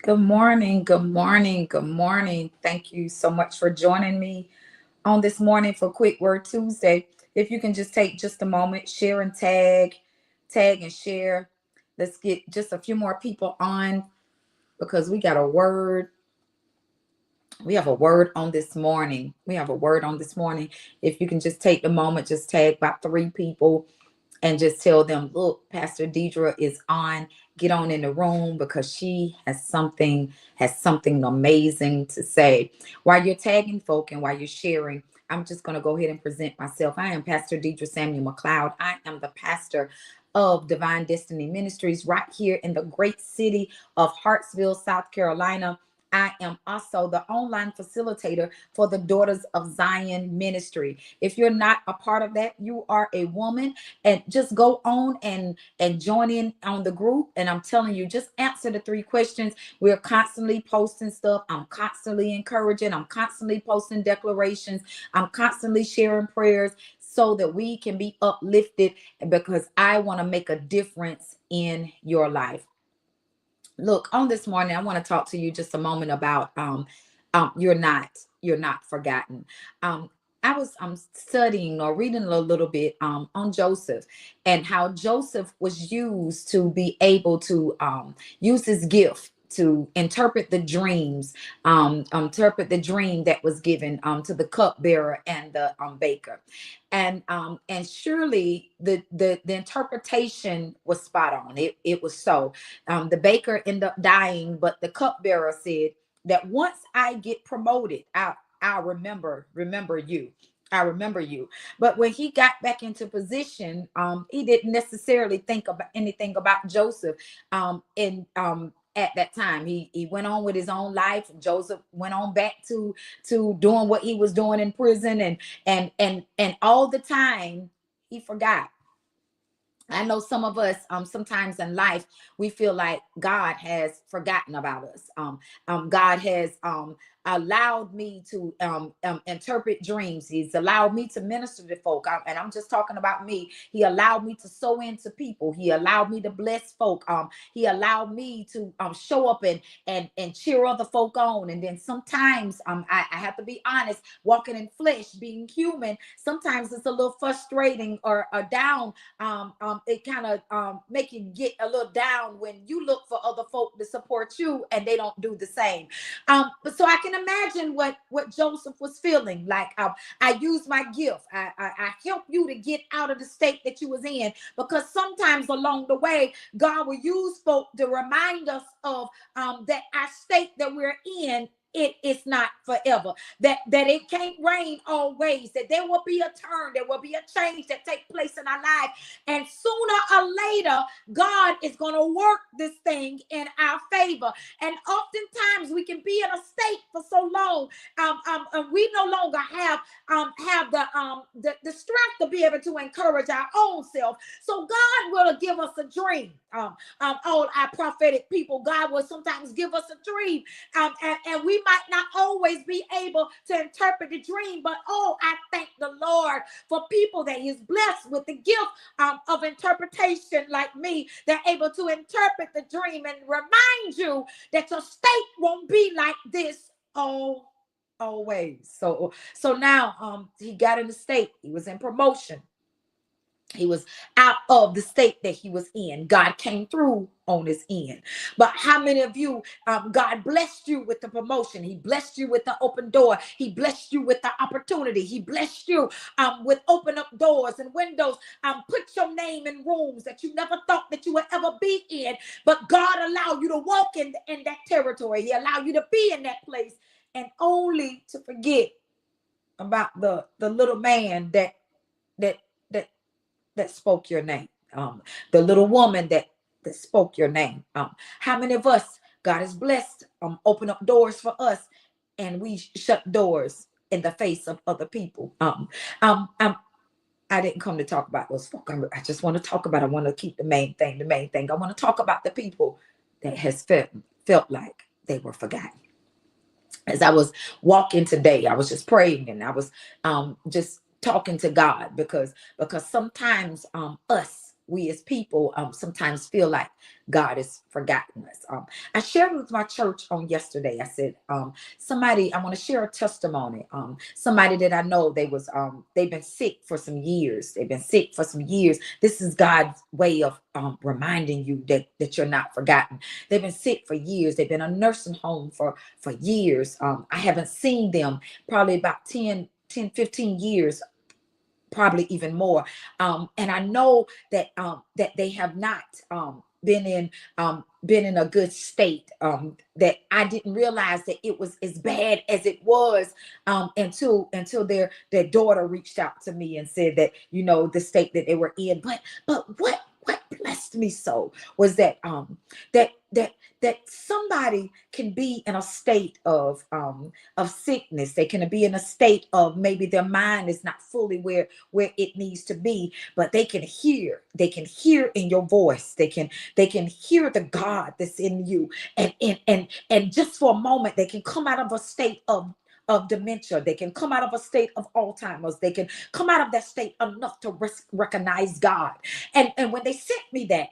Good morning. Good morning. Good morning. Thank you so much for joining me on this morning for Quick Word Tuesday. If you can just take just a moment, share and tag and share. Let's get just a few more people on because we got a word. We have a word on this morning. We have a word on this morning. If you can just take the moment, just tag about 3 people and just tell them, look, Pastor Deidre is on. Get on in the room because she has something amazing to say. While you're tagging folk and while you're sharing, I'm just going to go ahead and present myself. I am Pastor Deidre Samuel McLeod. I am the pastor of Divine Destiny Ministries right here in the great city of Hartsville, South Carolina. I am also the online facilitator for the Daughters of Zion Ministry. If you're not a part of that, you are a woman, and just go on and join in on the group. And I'm telling you, just answer the 3 questions. We're constantly posting stuff. I'm constantly encouraging. I'm constantly posting declarations. I'm constantly sharing prayers so that we can be uplifted, because I want to make a difference in your life. Look, on this morning, I want to talk to you just a moment about you're not forgotten. Um, I was studying or reading a little bit on Joseph, and how Joseph was used to be able to use his gift to interpret the dream that was given to the cupbearer and the baker. And surely the interpretation was spot on. It was so. The baker ended up dying, but the cupbearer said that once I get promoted, I'll remember you. I remember you. But when he got back into position, he didn't necessarily think about anything about Joseph. And At that time, he went on with his own life. Joseph went on back to doing what he was doing in prison, and all the time he forgot. I know some of us, sometimes in life, we feel like God has forgotten about us. God has allowed me to interpret dreams. He's allowed me to minister to folk. And I'm just talking about me. He allowed me to sow into people. He allowed me to bless folk. He allowed me to show up and cheer other folk on. And then sometimes, I have to be honest, walking in flesh, being human, sometimes it's a little frustrating or down. It kind of make you get a little down when you look for other folk to support you and they don't do the same. But so I can imagine what Joseph was feeling like. I use my gift. I help you to get out of the state that you was in, because sometimes along the way, God will use folk to remind us of that our state that we're in, it is not forever, that it can't rain always, that there will be a turn, there will be a change that take place in our life, and sooner or later God is going to work this thing in our favor. And oftentimes we can be in a state for so long, we no longer have the strength to be able to encourage our own self. So God will give us a dream. All our prophetic people, God will sometimes give us a dream, and we might not always be able to interpret the dream, but I thank the Lord for people that He's blessed with the gift of interpretation like me. They're able to interpret the dream and remind you that your state won't be like this always. So now he got in the state. He was in promotion. He was out of the state that he was in. God came through on his end. But how many of you, God blessed you with the promotion? He blessed you with the open door. He blessed you with the opportunity. He blessed you with open up doors and windows. Put your name in rooms that you never thought that you would ever be in. But God allowed you to walk in that territory. He allowed you to be in that place, and only to forget about the little man that that that spoke your name, the little woman that spoke your name. How many of us, God has blessed, open up doors for us, and we shut doors in the face of other people? Um, um, I didn't come to talk about those folk. I just want to talk about. I want to keep the main thing. The main thing. I want to talk about the people that has felt like they were forgotten. As I was walking today, I was just praying, and I was just talking to God, because sometimes us we as people sometimes feel like God has forgotten us. I shared with my church on yesterday. I said, somebody, I want to share a testimony. Somebody that I know, they've been sick for some years. They've been sick for some years. This is God's way of reminding you that you're not forgotten. They've been sick for years. They've been in a nursing home for years. I haven't seen them probably about 15 years, probably even more. And I know that they have not been in a good state. That I didn't realize that it was as bad as it was until their daughter reached out to me and said that, the state that they were in. But what blessed me so was that somebody can be in a state of sickness. They can be in a state of maybe their mind is not fully where it needs to be, but they can hear in your voice. They can hear the God that's in you, and just for a moment they can come out of a state of dementia. They can come out of a state of Alzheimer's. They can come out of that state enough to recognize God. And when they sent me that,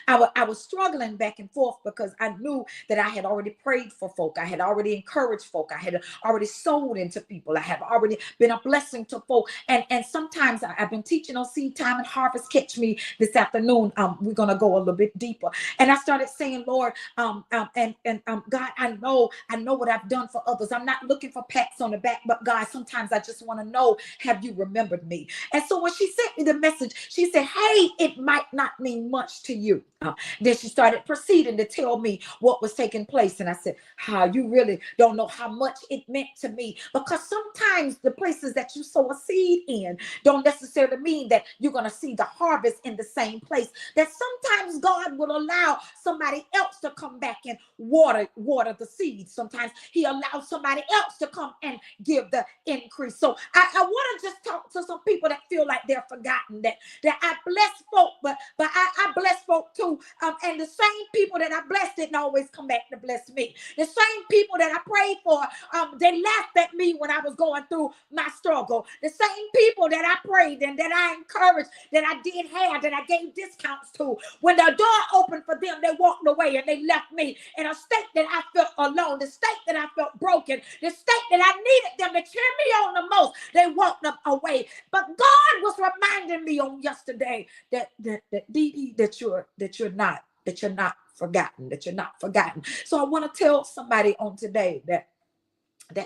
I was struggling back and forth because I knew that I had already prayed for folk. I had already encouraged folk. I had already sold into people. I have already been a blessing to folk. And sometimes I've been teaching on seed time and harvest. Catch me this afternoon. We're gonna go a little bit deeper. And I started saying, Lord, God, I know what I've done for others. I'm not looking for pats on the back, but God, sometimes I just want to know, have you remembered me? And so when she sent me the message, she said, hey, it might not mean much to you. Then she started proceeding to tell me what was taking place. And I said, how you really don't know how much it meant to me, because sometimes the places that you sow a seed in don't necessarily mean that you're going to see the harvest in the same place. That sometimes God will allow somebody else to come back and water the seed. Sometimes he allows somebody else to come and give the increase. So I want to just talk to some people that feel like they're forgotten, that I bless folk, but I bless folk too. And the same people that I blessed didn't always come back to bless me. The same people that I prayed for, they laughed at me when I was going through my struggle. The same people that I prayed and that I encouraged, that I did have, that I gave discounts to, when the door opened for them, they walked away and they left me in a state that I felt alone, the state that I felt broken, the state that I needed them to cheer me on the most. They walked up away. But God was reminding me on yesterday that Dee, that you're not forgotten, that you're not forgotten. So I want to tell somebody on today that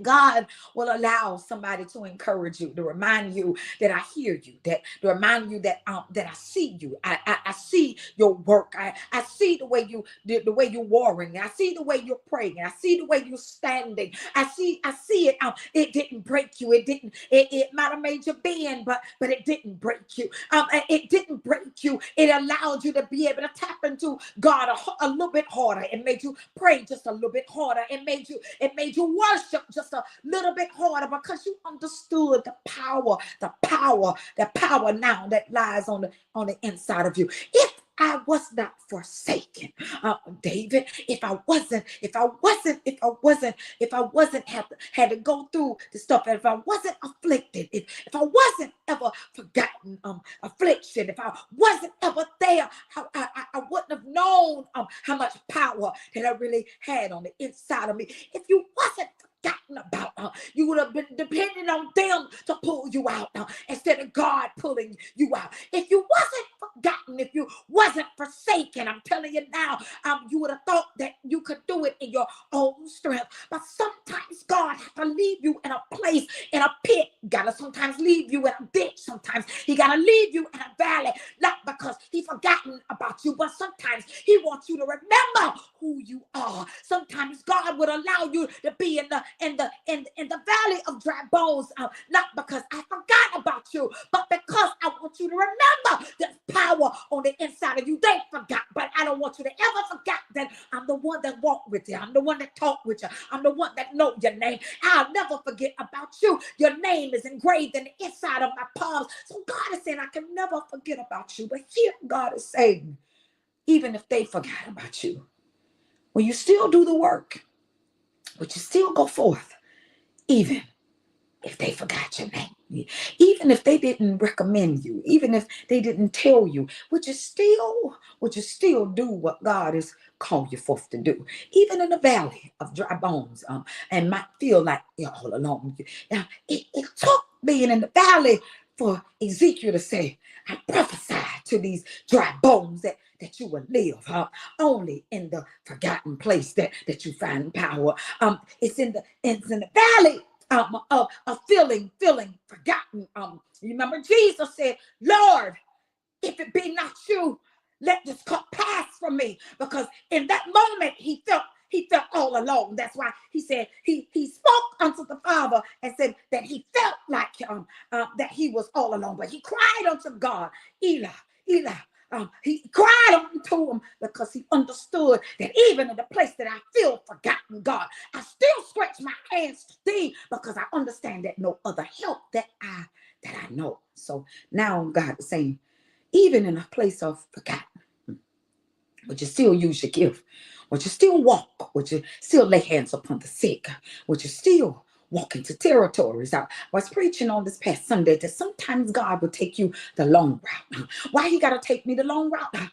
God will allow somebody to encourage you, to remind you that I hear you, that to remind you that I see you. I see your work. I see the way you're warring. I see the way you're praying. I see the way you're standing. I see it. It didn't break you. It might have made you bend, but it didn't break you. It didn't break you. It allowed you to be able to tap into God a little bit harder. It made you pray just a little bit harder. It made you worship just a little bit harder, because you understood the power now that lies on the inside of you. If I was not forsaken, David, if I wasn't had to go through the stuff, if I wasn't afflicted, if I wasn't ever forgotten, affliction, if I wasn't ever there, I wouldn't have known how much power that I really had on the inside of me. If you wasn't forgotten about, you would have been depending on them to pull you out instead of God pulling you out. If you wasn't forgotten, if you wasn't forsaken, I'm telling you now, you would have thought that you could do it in your own strength. But sometimes God has to leave you in a place, in a pit. Gotta sometimes leave you in a ditch. Sometimes he gotta leave you in a valley, not because he forgotten about you, but sometimes he wants you to remember who you are. Sometimes God would allow you to be in the valley of dry bones, not because I forgot about you, but because I want you to remember there's power on the inside of you. They forgot, but I don't want you to ever forget that I'm the one that walked with you. I'm the one that talked with you. I'm the one that know your name. I'll never forget about you. Your name is engraved in the inside of my palms. So God is saying, I can never forget about you. But here God is saying, even if they forgot about you, when you still do the work, but you still go forth, even if they forgot your name, even if they didn't recommend you, even if they didn't tell you, would you still do what God has called you forth to do? Even in the valley of dry bones, and might feel like you're all alone. Now, it took being in the valley for Ezekiel to say, I prophesy to these dry bones that you will live, only in the forgotten place that you find power. It's in the valley of feeling forgotten. You remember Jesus said, Lord, if it be not you, let this cup pass from me. Because in that moment he felt all alone. That's why he said he spoke unto the Father and said that he felt like that he was all alone. But he cried unto God, Eli, Eli. He cried unto him because he understood that even in the place that I feel forgotten, God, I still stretch my hands to thee because I understand that no other help that I know. So now God is saying, even in a place of forgotten, would you still use your gift? Would you still walk? Would you still lay hands upon the sick? Would you still walk into territories? I was preaching on this past Sunday that sometimes God will take you the long route. Why he got to take me the long route?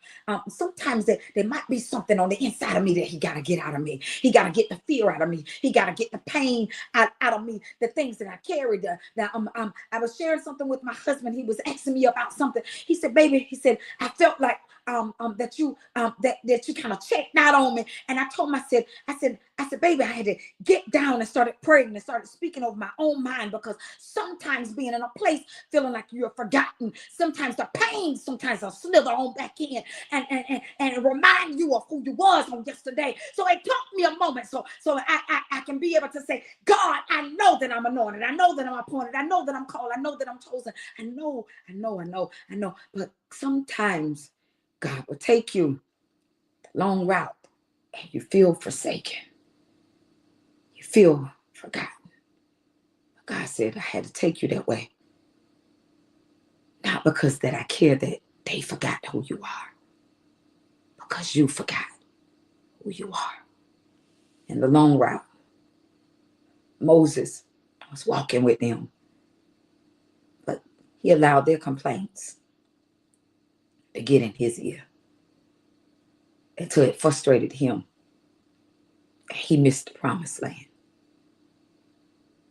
Sometimes there might be something on the inside of me that he got to get out of me. He got to get the fear out of me. He got to get the pain out of me, the things that I carried. I was sharing something with my husband. He was asking me about something. He said, baby, he said, I felt like that you kind of checked out on me. And I told him, I said, baby, I had to get down and started praying and started speaking over my own mind, because sometimes being in a place feeling like you're forgotten, sometimes the pain sometimes will slither on back in and remind you of who you was on yesterday. So it took me a moment so I can be able to say, God, I know that I'm anointed. I know that I'm appointed. I know that I'm called. I know that I'm chosen. I know. But sometimes God will take you the long route and you feel forsaken. You feel forgotten. But God said, I had to take you that way. Not because that I care that they forgot who you are. Because you forgot who you are. In the long route, Moses was walking with them. But he allowed their complaints to get in his ear until it frustrated him. He missed the promised land.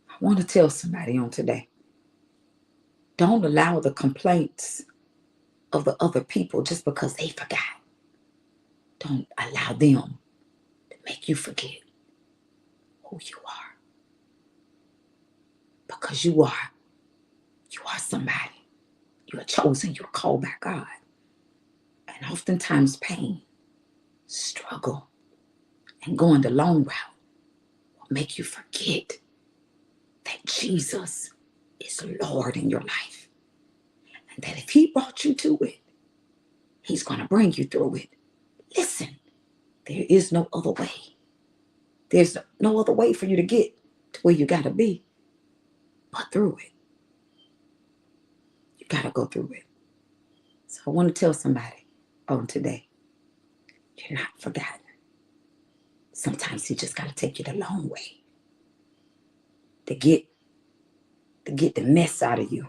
I want to tell somebody on today, don't allow the complaints of the other people just because they forgot. Don't allow them to make you forget who you are. Because you are somebody. You are chosen. You are called by God. And oftentimes pain, struggle, and going the long route will make you forget that Jesus is Lord in your life. And that if he brought you to it, he's going to bring you through it. Listen, there is no other way. There's no other way for you to get to where you got to be but through it. You got to go through it. So I want to tell somebody on today, you're not forgotten. Sometimes he just got to take you the long way to get the mess out of you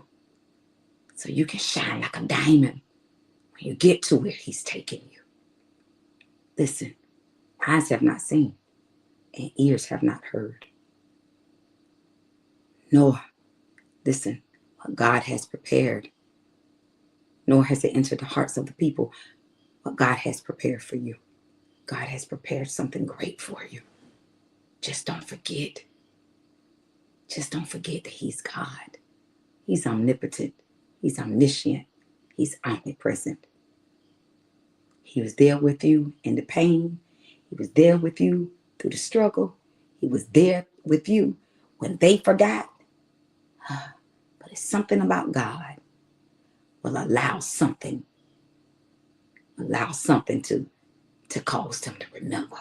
so you can shine like a diamond when you get to where he's taking you. Listen, eyes have not seen and ears have not heard. Nor, listen, what God has prepared, nor has it entered the hearts of the people what God has prepared for you. God has prepared something great for you. Just don't forget. Just don't forget that he's God. He's omnipotent. He's omniscient. He's omnipresent. He was there with you in the pain. He was there with you through the struggle. He was there with you when they forgot. But it's something about God will allow something to cause them to remember.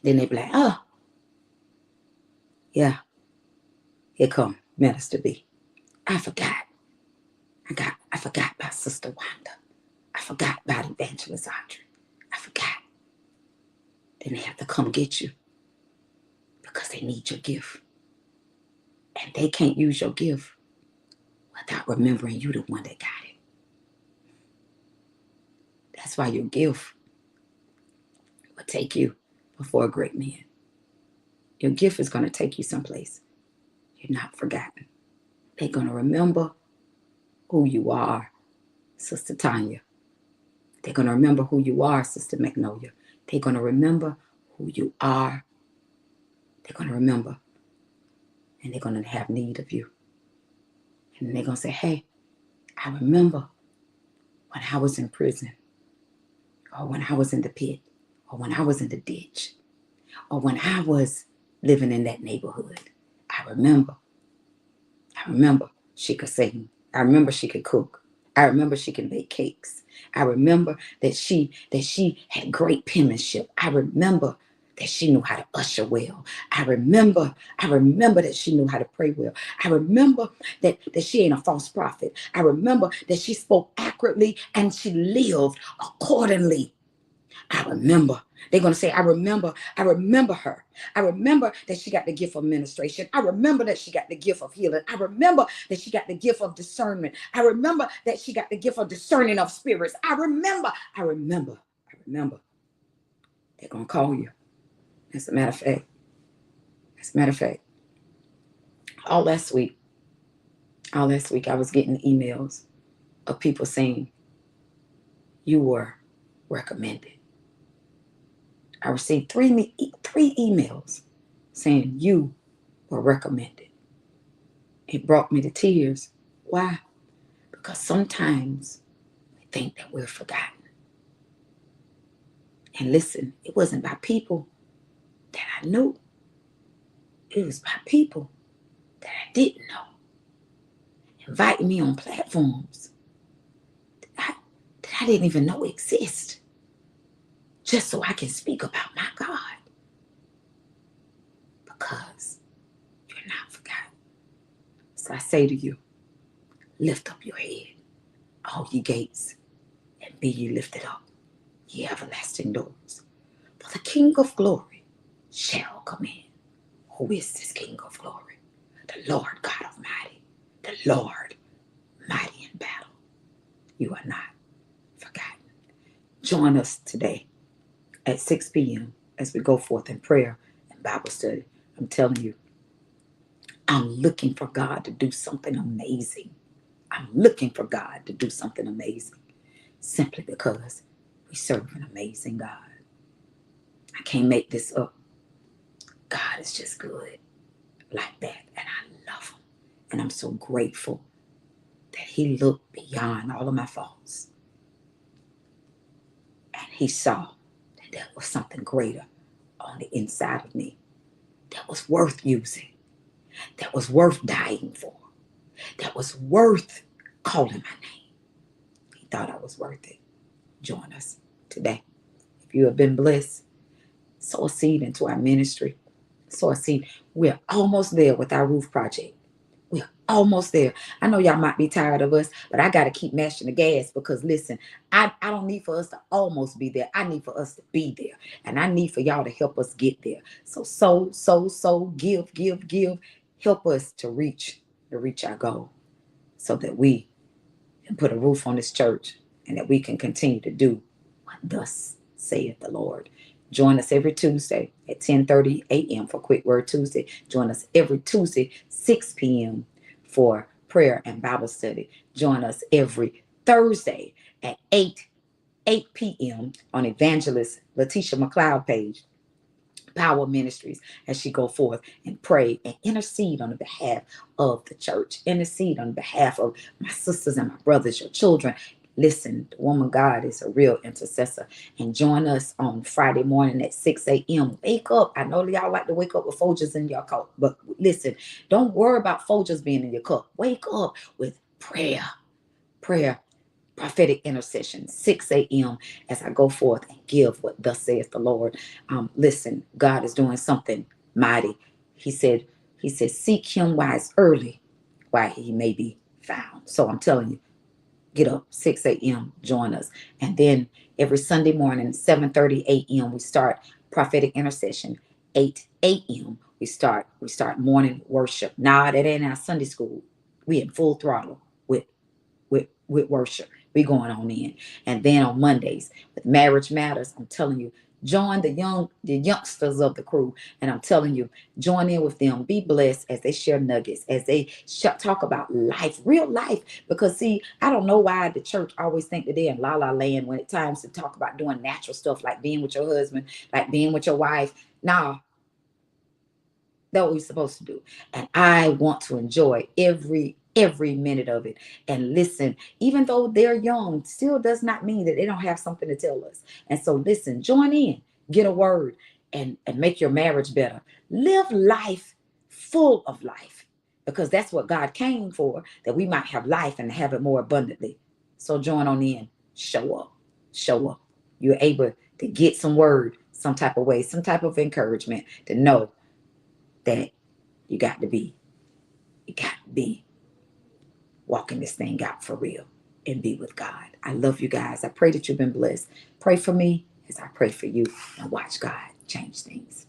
Then they be like, oh, yeah, here come Minister B. I forgot. I forgot about Sister Wanda. I forgot about Evangelist Audrey. I forgot. Then they have to come get you because they need your gift. And they can't use your gift without remembering you the one that got it. That's why your gift will take you before a great man. Your gift is going to take you someplace. You're not forgotten. They're going to remember who you are, Sister Tanya. They're going to remember who you are, Sister Magnolia. They're going to remember who you are. They're going to remember. And they're going to have need of you. And they're going to say, hey, I remember when I was in prison, or when I was in the pit, or when I was in the ditch, or when I was living in that neighborhood. I remember she could sing. I remember she could cook. I remember she could bake cakes. I remember that she had great penmanship. I remember that she knew how to usher well. I remember that she knew how to pray well. I remember that she ain't a false prophet. I remember that she spoke accurately and she lived accordingly. I remember. They're going to say, I remember her. I remember that she got the gift of administration. I remember that she got the gift of healing. I remember that she got the gift of discernment. I remember that she got the gift of discerning of spirits. I remember. They're going to call you. As a matter of fact, all last week, I was getting emails of people saying, you were recommended. I received three emails saying you were recommended. It brought me to tears. Why? Because sometimes we think that we're forgotten. And listen, it wasn't by people that I knew. It was by people that I didn't know. Inviting me on platforms that I didn't even know exist. Just so I can speak about my God. Because you're not forgotten. So I say to you, lift up your head, all ye gates, and be ye lifted up, ye everlasting doors. For the King of glory shall come in. Who is this King of glory? The Lord God Almighty, the Lord mighty in battle. You are not forgotten. Join us today at 6 p.m. as we go forth in prayer and Bible study. I'm telling you, I'm looking for God to do something amazing. I'm looking for God to do something amazing simply because we serve an amazing God. I can't make this up. God is just good like that, and I love him. And I'm so grateful that he looked beyond all of my faults. And he saw that there was something greater on the inside of me that was worth using, that was worth dying for, that was worth calling my name. He thought I was worth it. Join us today. If you have been blessed, sow a seed into our ministry. Sow a seed. We're almost there with our roof project. We're almost there. I know y'all might be tired of us, but I got to keep mashing the gas because listen, I don't need for us to almost be there. I need for us to be there. And I need for y'all to help us get there. So sow, give. Help us to reach our goal so that we can put a roof on this church and that we can continue to do what thus saith the Lord. Join us every Tuesday at 10:30 a.m. for Quick Word Tuesday. Join us every Tuesday, 6 p.m. for prayer and Bible study. Join us every Thursday at 8 p.m. on Evangelist Letitia McLeod page, Power Ministries, as she go forth and pray and intercede on the behalf of the church, intercede on behalf of my sisters and my brothers, your children. Listen, the woman God is a real intercessor. And join us on Friday morning at 6 a.m. Wake up. I know y'all like to wake up with Folgers in your cup, but listen, don't worry about Folgers being in your cup. Wake up with prayer, prophetic intercession, 6 a.m. as I go forth and give what thus saith the Lord. Listen, God is doing something mighty. He said, seek him while it's early, while he may be found. So I'm telling you, get up, 6 a.m., join us. And then every Sunday morning, 7:30 a.m., we start prophetic intercession. 8 a.m., We start morning worship. Nah, that ain't our Sunday school. We in full throttle with worship. We going on in. And then on Mondays with Marriage Matters, I'm telling you, join the youngsters of the crew, and I'm telling you, join in with them. Be blessed as they share nuggets, as they talk about life, real life. Because see, I don't know why the church always think that they're in la la land when it's times to talk about doing natural stuff like being with your husband, like being with your wife. Nah, that's what we're supposed to do. And I want to enjoy every minute of it. And listen, even though they're young, still does not mean that they don't have something to tell us. And so listen, join in, get a word, and make your marriage better. Live life full of life, because that's what God came for, that we might have life and have it more abundantly. So join on in, show up, show up. You're able to get some word, some type of way, some type of encouragement to know that you got to be, you got to be walking this thing out for real and be with God. I love you guys. I pray that you've been blessed. Pray for me as I pray for you, and watch God change things.